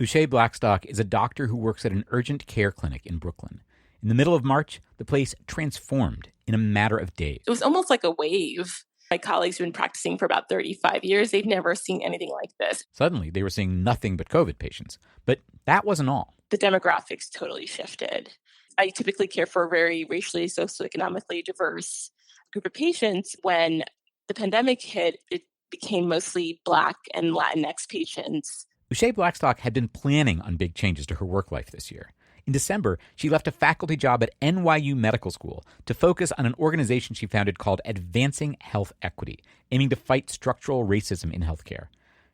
Uche Blackstock is a doctor who works at an urgent care clinic in Brooklyn. In the middle of March, the place transformed in a matter of days. It was almost like a wave. My colleagues have been practicing for about 35 years. They've never seen anything like this. Suddenly, they were seeing nothing but COVID patients. But that wasn't all. The demographics totally shifted. I typically care for a very racially, socioeconomically diverse group of patients. When the pandemic hit, it became mostly Black and Latinx patients. Uche Blackstock had been planning on big changes to her work life this year. In December, she left a faculty job at NYU Medical School to focus on an organization she founded called Advancing Health Equity, aiming to fight structural racism in healthcare.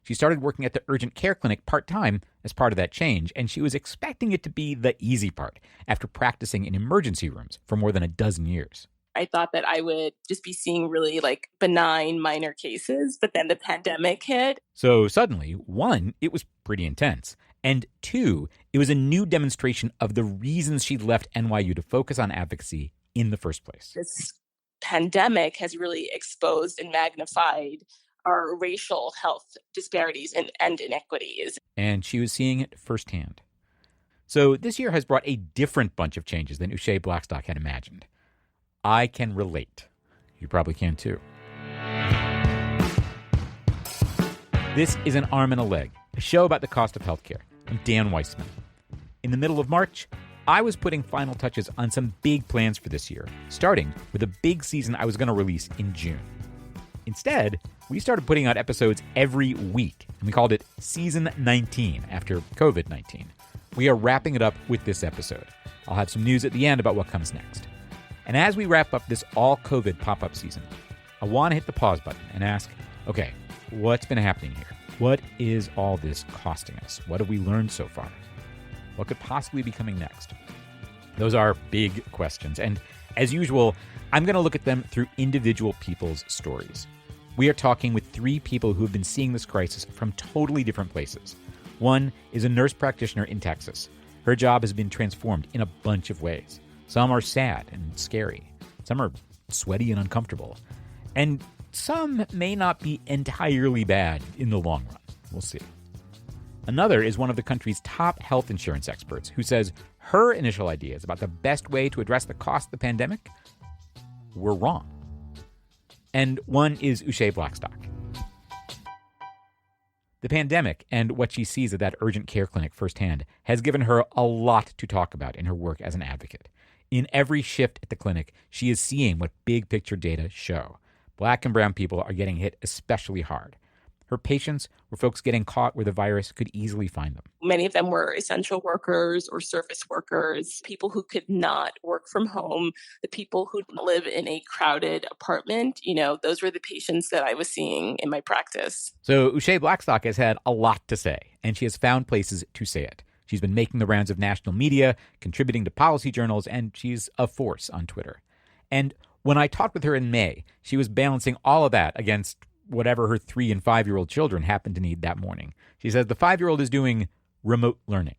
She started working at the urgent care clinic part-time as part of that change, and she was expecting it to be the easy part after practicing in emergency rooms for more than a dozen years. I thought that I would just be seeing really benign minor cases, but then the pandemic hit. So suddenly, one, it was pretty intense. And two, it was a new demonstration of the reasons she'd left NYU to focus on advocacy in the first place. This pandemic has really exposed and magnified our racial health disparities and inequities. And she was seeing it firsthand. So this year has brought a different bunch of changes than Uche Blackstock had imagined. I can relate. You probably can too. This is An Arm and a Leg, a show about the cost of healthcare. I'm Dan Weissman. In the middle of March, I was putting final touches on some big plans for this year, starting with a big season I was going to release in June. Instead, we started putting out episodes every week, and we called it SEASON-19 after COVID-19. We are wrapping it up with this episode. I'll have some news at the end about what comes next. And as we wrap up this all-COVID pop-up season, I want to hit the pause button and ask, okay, what's been happening here? What is all this costing us? What have we learned so far? What could possibly be coming next? Those are big questions. And as usual, I'm going to look at them through individual people's stories. We are talking with three people who have been seeing this crisis from totally different places. One is a nurse practitioner in Texas. Her job has been transformed in a bunch of ways. Some are sad and scary. Some are sweaty and uncomfortable. And some may not be entirely bad in the long run. We'll see. Another is one of the country's top health insurance experts who says her initial ideas about the best way to address the cost of the pandemic were wrong. And one is Uche Blackstock. The pandemic and what she sees at that urgent care clinic firsthand has given her a lot to talk about in her work as an advocate. In every shift at the clinic, she is seeing what big picture data show. Black and brown people are getting hit especially hard. Her patients were folks getting caught where the virus could easily find them. Many of them were essential workers or service workers, people who could not work from home, the people who live in a crowded apartment. Those were the patients that I was seeing in my practice. So Uche Blackstock has had a lot to say, and she has found places to say it. She's been making the rounds of national media, contributing to policy journals, and she's a force on Twitter. And when I talked with her in May, she was balancing all of that against whatever her 3- and 5-year-old children happened to need that morning. She says the 5-year-old is doing remote learning.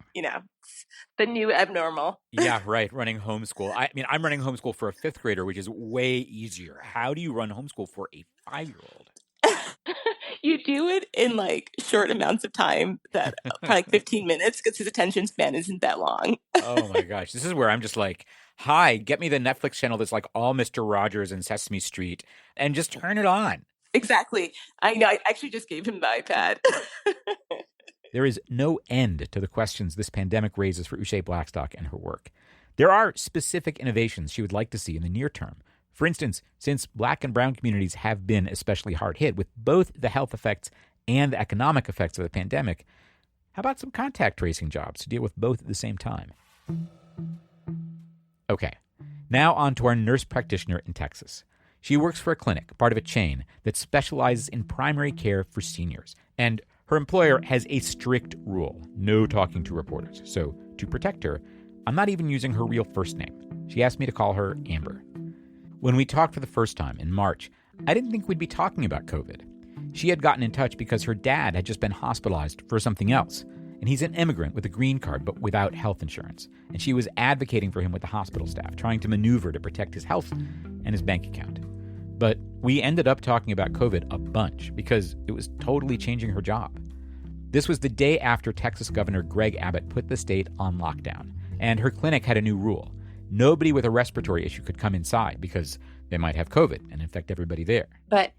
The new abnormal. Yeah, right. Running homeschool. I'm running homeschool for a 5th grader, which is way easier. How do you run homeschool for a 5-year-old? You do it in short amounts of time, that probably 15 minutes, because his attention span isn't that long. Oh my gosh. This is where I'm just like, hi, get me the Netflix channel that's like all Mr. Rogers and Sesame Street and just turn it on. Exactly. I know. I actually just gave him the iPad. There is no end to the questions this pandemic raises for Uche Blackstock and her work. There are specific innovations she would like to see in the near term. For instance, since Black and brown communities have been especially hard hit with both the health effects and the economic effects of the pandemic, how about some contact tracing jobs to deal with both at the same time? Okay, now on to our nurse practitioner in Texas. She works for a clinic, part of a chain, that specializes in primary care for seniors. And her employer has a strict rule, no talking to reporters. So to protect her, I'm not even using her real first name. She asked me to call her Amber. When we talked for the first time in March, I didn't think we'd be talking about COVID. She had gotten in touch because her dad had just been hospitalized for something else. And he's an immigrant with a green card but without health insurance. And she was advocating for him with the hospital staff, trying to maneuver to protect his health and his bank account. But we ended up talking about COVID a bunch because it was totally changing her job. This was the day after Texas Governor Greg Abbott put the state on lockdown, and her clinic had a new rule. Nobody with a respiratory issue could come inside because they might have COVID and infect everybody there. But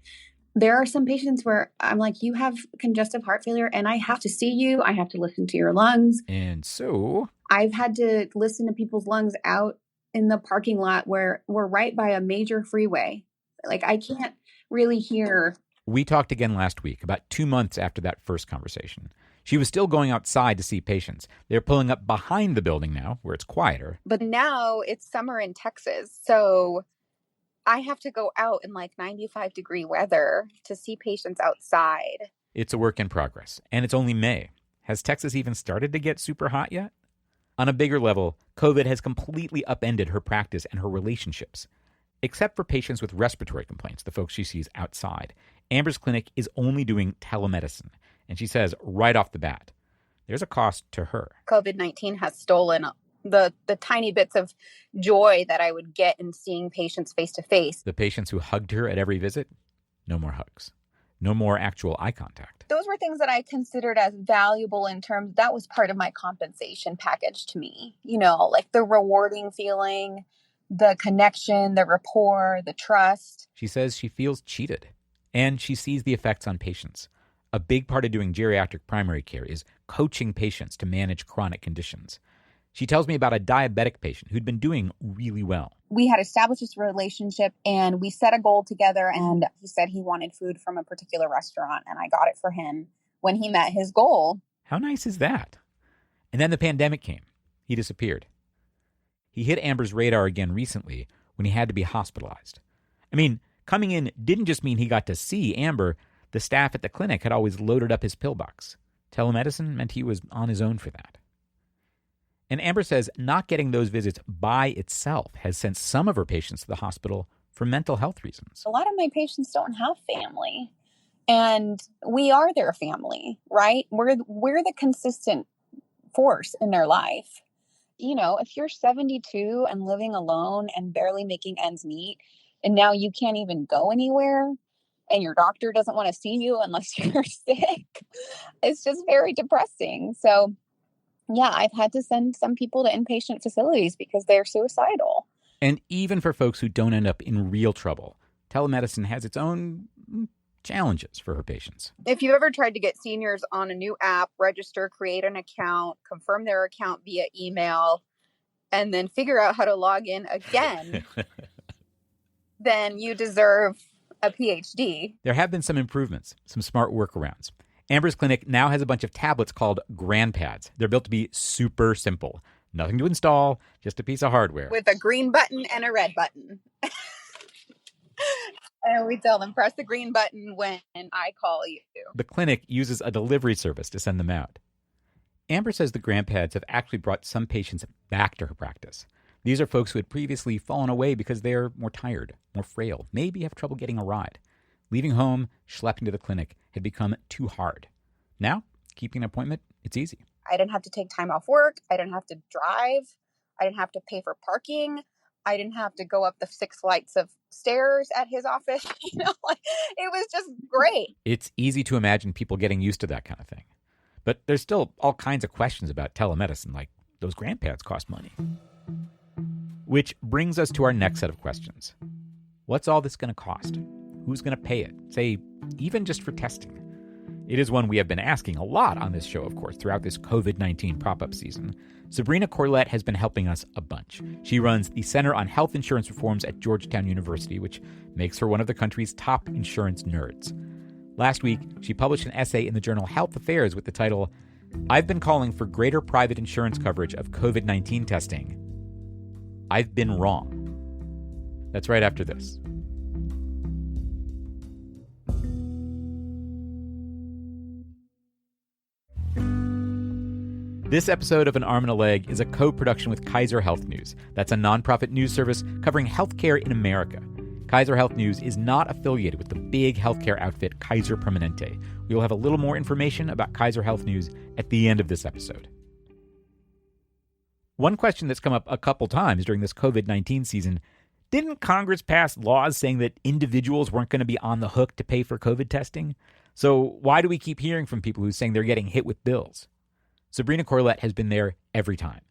there are some patients where I'm like, you have congestive heart failure and I have to see you. I have to listen to your lungs. And so I've had to listen to people's lungs out in the parking lot where we're right by a major freeway. Like, I can't really hear. We talked again last week, about 2 months after that first conversation. She was still going outside to see patients. They're pulling up behind the building now, where it's quieter. But now it's summer in Texas, so I have to go out in like 95-degree weather to see patients outside. It's a work in progress, and it's only May. Has Texas even started to get super hot yet? On a bigger level, COVID has completely upended her practice and her relationships. Except for patients with respiratory complaints, the folks she sees outside, Amber's clinic is only doing telemedicine. And she says right off the bat, there's a cost to her. COVID-19 has stolen the tiny bits of joy that I would get in seeing patients face to face. The patients who hugged her at every visit, no more hugs. No more actual eye contact. Those were things that I considered as valuable in terms, that was part of my compensation package to me. You know, like the rewarding feeling, the connection, the rapport, the trust. She says she feels cheated, and she sees the effects on patients. A big part of doing geriatric primary care is coaching patients to manage chronic conditions. She tells me about a diabetic patient who'd been doing really well. We had established this relationship and we set a goal together, and he said he wanted food from a particular restaurant and I got it for him when he met his goal. How nice is that? And then the pandemic came. He disappeared. He hit Amber's radar again recently when he had to be hospitalized. I mean, coming in didn't just mean he got to see Amber. The staff at the clinic had always loaded up his pillbox. Telemedicine meant he was on his own for that. And Amber says not getting those visits by itself has sent some of her patients to the hospital for mental health reasons. A lot of my patients don't have family, and we are their family, right? We're the consistent force in their life. You know, if you're 72 and living alone and barely making ends meet, and now you can't even go anywhere, and your doctor doesn't want to see you unless you're sick, it's just very depressing. So yeah, I've had to send some people to inpatient facilities because they're suicidal. And even for folks who don't end up in real trouble, telemedicine has its own challenges for her patients. If you've ever tried to get seniors on a new app, register, create an account, confirm their account via email, and then figure out how to log in again, then you deserve a PhD. There have been some improvements, some smart workarounds. Amber's clinic now has a bunch of tablets called GrandPads. They're built to be super simple. Nothing to install, just a piece of hardware. With a green button and a red button. And we tell them, press the green button when I call you. The clinic uses a delivery service to send them out. Amber says the GrandPads have actually brought some patients back to her practice. These are folks who had previously fallen away because they're more tired, more frail, maybe have trouble getting a ride. Leaving home, schlepping to the clinic had become too hard. Now, keeping an appointment, it's easy. I didn't have to take time off work. I didn't have to drive. I didn't have to pay for parking. I didn't have to go up the 6 flights of stairs at his office. You know, like, it was just great. It's easy to imagine people getting used to that kind of thing. But there's still all kinds of questions about telemedicine, like those GrandPads cost money. Which brings us to our next set of questions. What's all this going to cost? Who's going to pay it? Say, even just for testing. It is one we have been asking a lot on this show, of course, throughout this COVID-19 pop-up season. Sabrina Corlett has been helping us a bunch. She runs the Center on Health Insurance Reforms at Georgetown University, which makes her one of the country's top insurance nerds. Last week, she published an essay in the journal Health Affairs with the title, "I've been calling for greater private insurance coverage of COVID-19 testing. I've been wrong." That's right after this. This episode of An Arm and a Leg is a co-production with Kaiser Health News. That's a nonprofit news service covering healthcare in America. Kaiser Health News is not affiliated with the big healthcare outfit Kaiser Permanente. We will have a little more information about Kaiser Health News at the end of this episode. One question that's come up a couple times during this COVID-19 season, didn't Congress pass laws saying that individuals weren't going to be on the hook to pay for COVID testing? So why do we keep hearing from people who saying they're getting hit with bills? Sabrina Corlett has been there every time.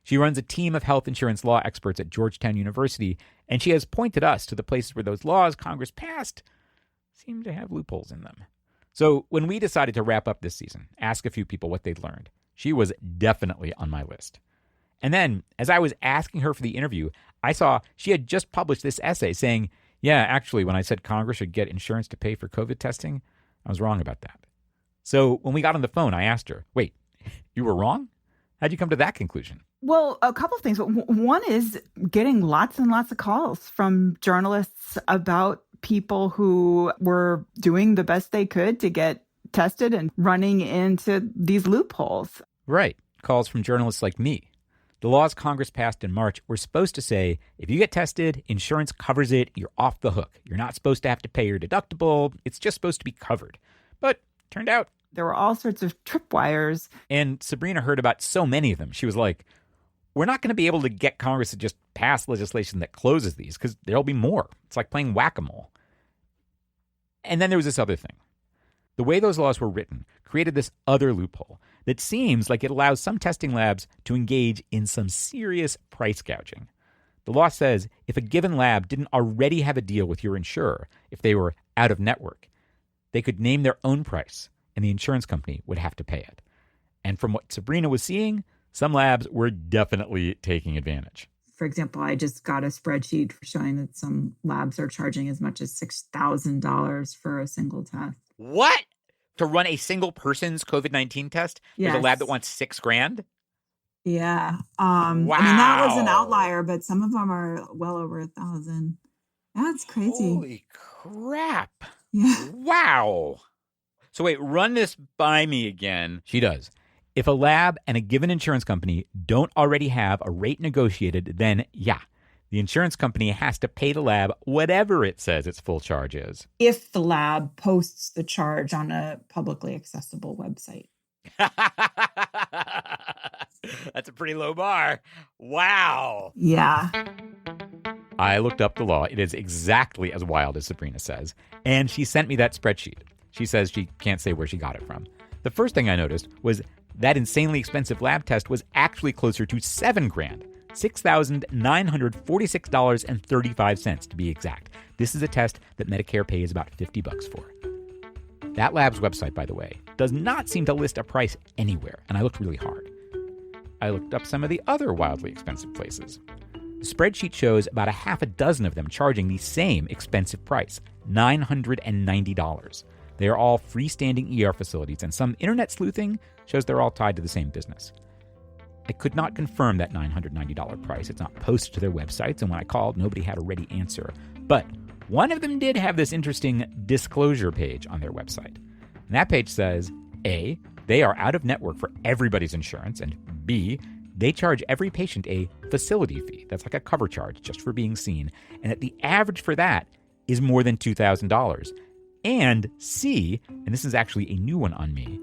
She runs a team of health insurance law experts at Georgetown University, and she has pointed us to the places where those laws Congress passed seem to have loopholes in them. So when we decided to wrap up this season, ask a few people what they'd learned, she was definitely on my list. And then, as I was asking her for the interview, I saw she had just published this essay saying, yeah, actually, when I said Congress should get insurance to pay for COVID testing, I was wrong about that. So when we got on the phone, I asked her, wait, you were wrong? How'd you come to that conclusion? Well, a couple of things. One is getting lots and lots of calls from journalists about people who were doing the best they could to get tested and running into these loopholes. Right. Calls from journalists like me. The laws Congress passed in March were supposed to say, if you get tested, insurance covers it, you're off the hook. You're not supposed to have to pay your deductible. It's just supposed to be covered. But turned out there were all sorts of tripwires. And Sabrina heard about so many of them. She was like, we're not going to be able to get Congress to just pass legislation that closes these because there'll be more. It's like playing whack-a-mole. And then there was this other thing. The way those laws were written created this other loophole that seems like it allows some testing labs to engage in some serious price gouging. The law says if a given lab didn't already have a deal with your insurer, if they were out of network, they could name their own price and the insurance company would have to pay it. And from what Sabrina was seeing, some labs were definitely taking advantage. For example, I just got a spreadsheet showing that some labs are charging as much as $6,000 for a single test. What? To run a single person's COVID-19 test? Yes. There's a lab that wants $6,000? Yeah. Wow. I mean, that was an outlier, but some of them are well over $1,000. That's crazy. Holy crap. Yeah. Wow. So wait, run this by me again. She does. If a lab and a given insurance company don't already have a rate negotiated, then yeah, the insurance company has to pay the lab whatever it says its full charge is. If the lab posts the charge on a publicly accessible website. That's a pretty low bar. Wow. Yeah. I looked up the law. It is exactly as wild as Sabrina says. And she sent me that spreadsheet. She says she can't say where she got it from. The first thing I noticed was that insanely expensive lab test was actually closer to $7,000, $6,946.35 to be exact. This is a test that Medicare pays about $50 for. That lab's website, by the way, does not seem to list a price anywhere, and I looked really hard. I looked up some of the other wildly expensive places. The spreadsheet shows about a half a dozen of them charging the same expensive price, $990. They are all freestanding ER facilities, and some internet sleuthing shows they're all tied to the same business. I could not confirm that $990 price. It's not posted to their websites, and when I called, nobody had a ready answer. But one of them did have this interesting disclosure page on their website. And that page says, A, they are out of network for everybody's insurance, and B, they charge every patient a facility fee. That's like a cover charge just for being seen, and that the average for that is more than $2,000. And C, and this is actually a new one on me,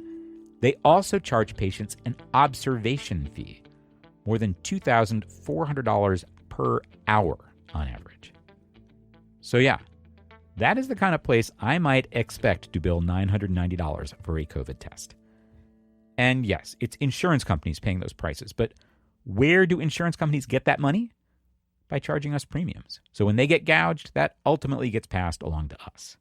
they also charge patients an observation fee, more than $2,400 per hour on average. So yeah, that is the kind of place I might expect to bill $990 for a COVID test. And yes, it's insurance companies paying those prices, but where do insurance companies get that money? By charging us premiums. So when they get gouged, that ultimately gets passed along to us.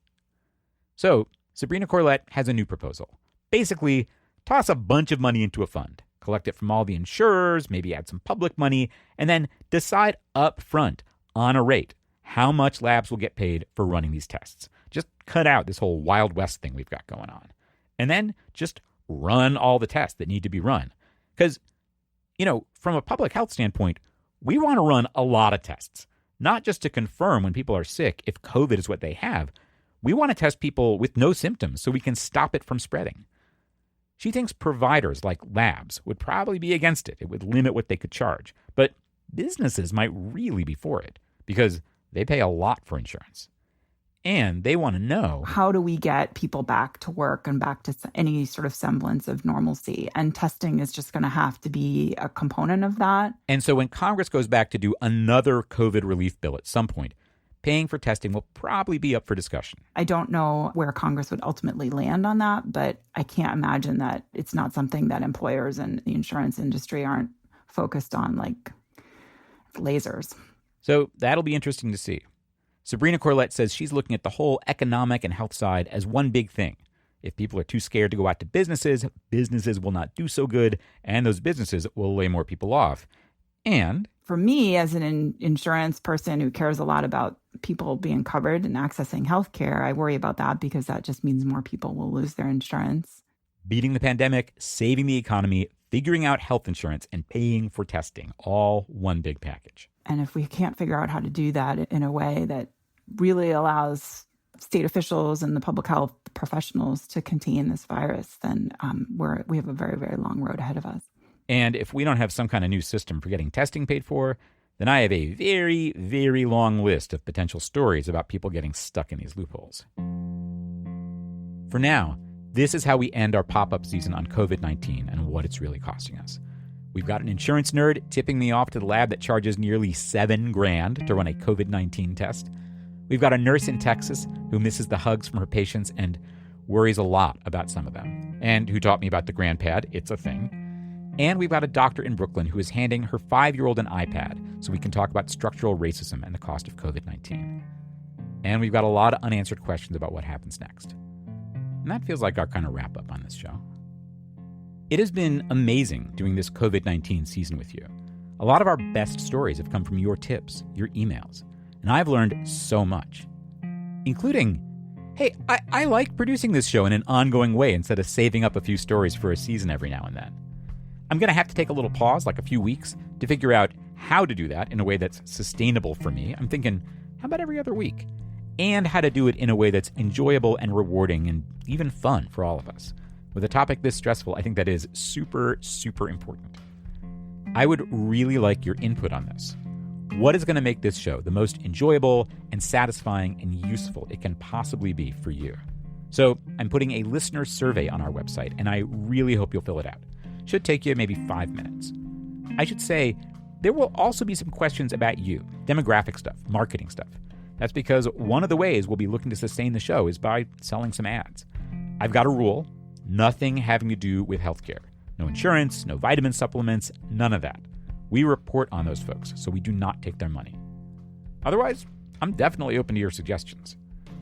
So Sabrina Corlett has a new proposal. Basically, toss a bunch of money into a fund, collect it from all the insurers, maybe add some public money, and then decide up front on a rate how much labs will get paid for running these tests. Just cut out this whole Wild West thing we've got going on. And then just run all the tests that need to be run. Because, from a public health standpoint, we want to run a lot of tests, not just to confirm when people are sick if COVID is what they have. We want to test people with no symptoms so we can stop it from spreading. She thinks providers like labs would probably be against it. It would limit what they could charge. But businesses might really be for it because they pay a lot for insurance. And they want to know, how do we get people back to work and back to any sort of semblance of normalcy? And testing is just going to have to be a component of that. And so when Congress goes back to do another COVID relief bill at some point, paying for testing will probably be up for discussion. I don't know where Congress would ultimately land on that, but I can't imagine that it's not something that employers and the insurance industry aren't focused on like lasers. So that'll be interesting to see. Sabrina Corlett says she's looking at the whole economic and health side as one big thing. If people are too scared to go out to businesses, businesses will not do so good, and those businesses will lay more people off. And for me, as an insurance person who cares a lot about people being covered and accessing health care, I worry about that because that just means more people will lose their insurance. Beating the pandemic, saving the economy, figuring out health insurance, and paying for testing, all one big package. And if we can't figure out how to do that in a way that really allows state officials and the public health professionals to contain this virus, then we have a very, very long road ahead of us. And if we don't have some kind of new system for getting testing paid for, then I have a very, very long list of potential stories about people getting stuck in these loopholes. For now, this is how we end our pop-up season on COVID-19 and what it's really costing us. We've got an insurance nerd tipping me off to the lab that charges nearly $7,000 to run a COVID-19 test. We've got a nurse in Texas who misses the hugs from her patients and worries a lot about some of them, and who taught me about the GrandPad. It's a thing. And we've got a doctor in Brooklyn who is handing her 5-year-old an iPad so we can talk about structural racism and the cost of COVID-19. And we've got a lot of unanswered questions about what happens next. And that feels like our kind of wrap-up on this show. It has been amazing doing this COVID-19 season with you. A lot of our best stories have come from your tips, your emails, and I've learned so much, including, hey, I like producing this show in an ongoing way instead of saving up a few stories for a season every now and then. I'm going to have to take a little pause, like a few weeks, to figure out how to do that in a way that's sustainable for me. I'm thinking, how about every other week? And how to do it in a way that's enjoyable and rewarding and even fun for all of us. With a topic this stressful, I think that is super, super important. I would really like your input on this. What is going to make this show the most enjoyable and satisfying and useful it can possibly be for you? So I'm putting a listener survey on our website, and I really hope you'll fill it out. Should take you maybe 5 minutes. I should say, there will also be some questions about you, demographic stuff, marketing stuff. That's because one of the ways we'll be looking to sustain the show is by selling some ads. I've got a rule, nothing having to do with healthcare. No insurance, no vitamin supplements, none of that. We report on those folks, so we do not take their money. Otherwise, I'm definitely open to your suggestions,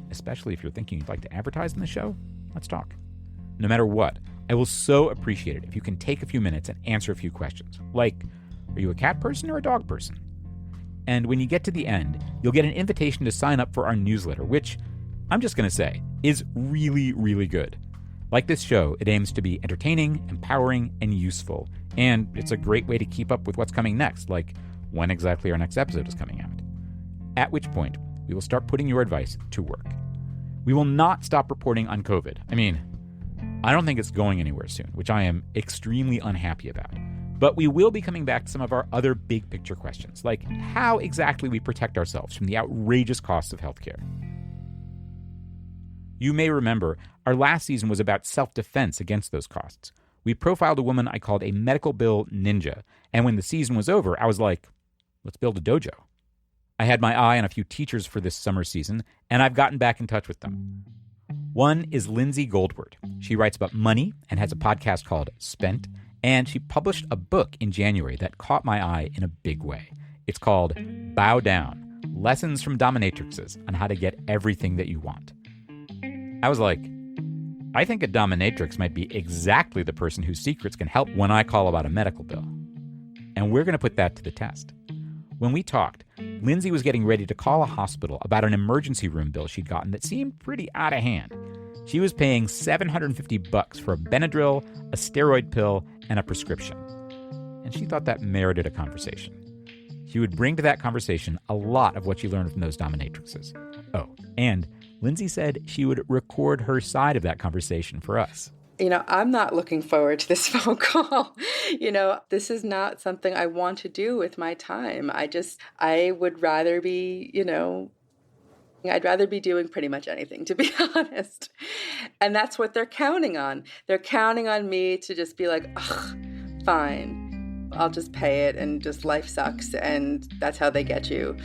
especially if you're thinking you'd like to advertise in the show. Let's talk. No matter what, I will so appreciate it if you can take a few minutes and answer a few questions. Like, are you a cat person or a dog person? And when you get to the end, you'll get an invitation to sign up for our newsletter, which, I'm just going to say, is really, really good. Like this show, it aims to be entertaining, empowering, and useful. And it's a great way to keep up with what's coming next, like when exactly our next episode is coming out. At which point, we will start putting your advice to work. We will not stop reporting on COVID. I don't think it's going anywhere soon, which I am extremely unhappy about. But we will be coming back to some of our other big picture questions, like how exactly we protect ourselves from the outrageous costs of healthcare. You may remember our last season was about self-defense against those costs. We profiled a woman I called a medical bill ninja, and when the season was over, I was like, let's build a dojo. I had my eye on a few teachers for this summer season, and I've gotten back in touch with them. One is Lindsay Goldward. She writes about money and has a podcast called Spent, and she published a book in January that caught my eye in a big way. It's called Bow Down, Lessons from Dominatrixes on How to Get Everything That You Want. I was like, I think a dominatrix might be exactly the person whose secrets can help when I call about a medical bill. And we're going to put that to the test. When we talked, Lindsay was getting ready to call a hospital about an emergency room bill she'd gotten that seemed pretty out of hand. She was paying $750 for a Benadryl, a steroid pill, and a prescription. And she thought that merited a conversation. She would bring to that conversation a lot of what she learned from those dominatrixes. Oh, and Lindsay said she would record her side of that conversation for us. I'm not looking forward to this phone call. This is not something I want to do with my time. I would rather be, I'd rather be doing pretty much anything, to be honest. And that's what they're counting on. They're counting on me to just be like, ugh, fine, I'll just pay it and just life sucks. And that's how they get you.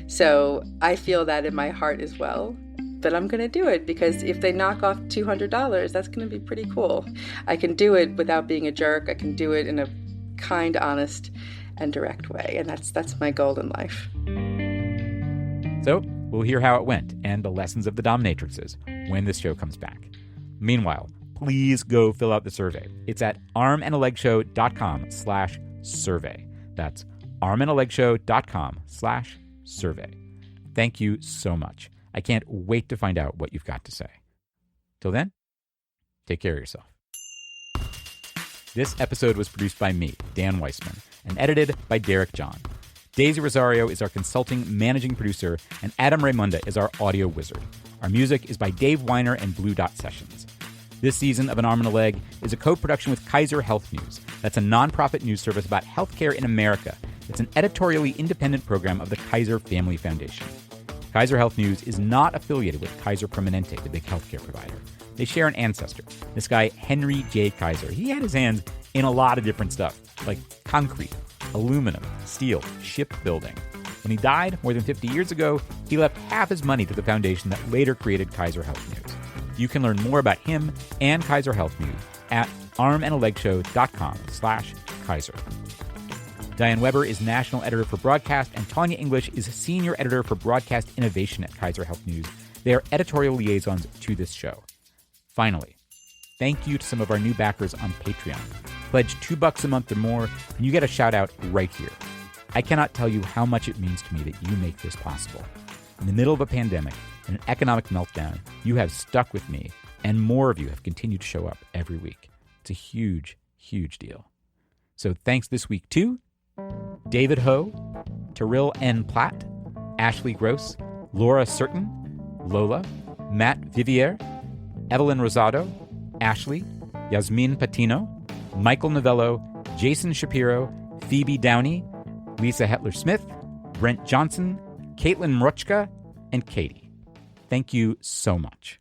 So I feel that in my heart as well. But I'm going to do it because if they knock off $200, that's going to be pretty cool. I can do it without being a jerk. I can do it in a kind, honest, and direct way. And that's my goal in life. So we'll hear how it went and the lessons of the dominatrixes when this show comes back. Meanwhile, please go fill out the survey. It's at armandalegshow.com/survey. That's armandalegshow.com/survey. Thank you so much. I can't wait to find out what you've got to say. Till then, take care of yourself. This episode was produced by me, Dan Weissman, and edited by Derek John. Daisy Rosario is our consulting managing producer, and Adam Raymunda is our audio wizard. Our music is by Dave Weiner and Blue Dot Sessions. This season of An Arm and a Leg is a co-production with Kaiser Health News. That's a nonprofit news service about healthcare in America. It's an editorially independent program of the Kaiser Family Foundation. Kaiser Health News is not affiliated with Kaiser Permanente, the big healthcare provider. They share an ancestor. This guy, Henry J. Kaiser, he had his hands in a lot of different stuff, like concrete, aluminum, steel, shipbuilding. When he died more than 50 years ago, he left half his money to the foundation that later created Kaiser Health News. You can learn more about him and Kaiser Health News at armandalegshow.com/Kaiser. Diane Weber is national editor for broadcast, and Tanya English is senior editor for broadcast innovation at Kaiser Health News. They are editorial liaisons to this show. Finally, thank you to some of our new backers on Patreon. Pledge $2 a month or more, and you get a shout out right here. I cannot tell you how much it means to me that you make this possible. In the middle of a pandemic and an economic meltdown, you have stuck with me, and more of you have continued to show up every week. It's a huge, huge deal. So thanks this week to David Ho, Terrell N. Platt, Ashley Gross, Laura Certain, Lola, Matt Vivier, Evelyn Rosado, Ashley, Yasmin Patino, Michael Novello, Jason Shapiro, Phoebe Downey, Lisa Hetler-Smith, Brent Johnson, Caitlin Mrochka, and Katie. Thank you so much.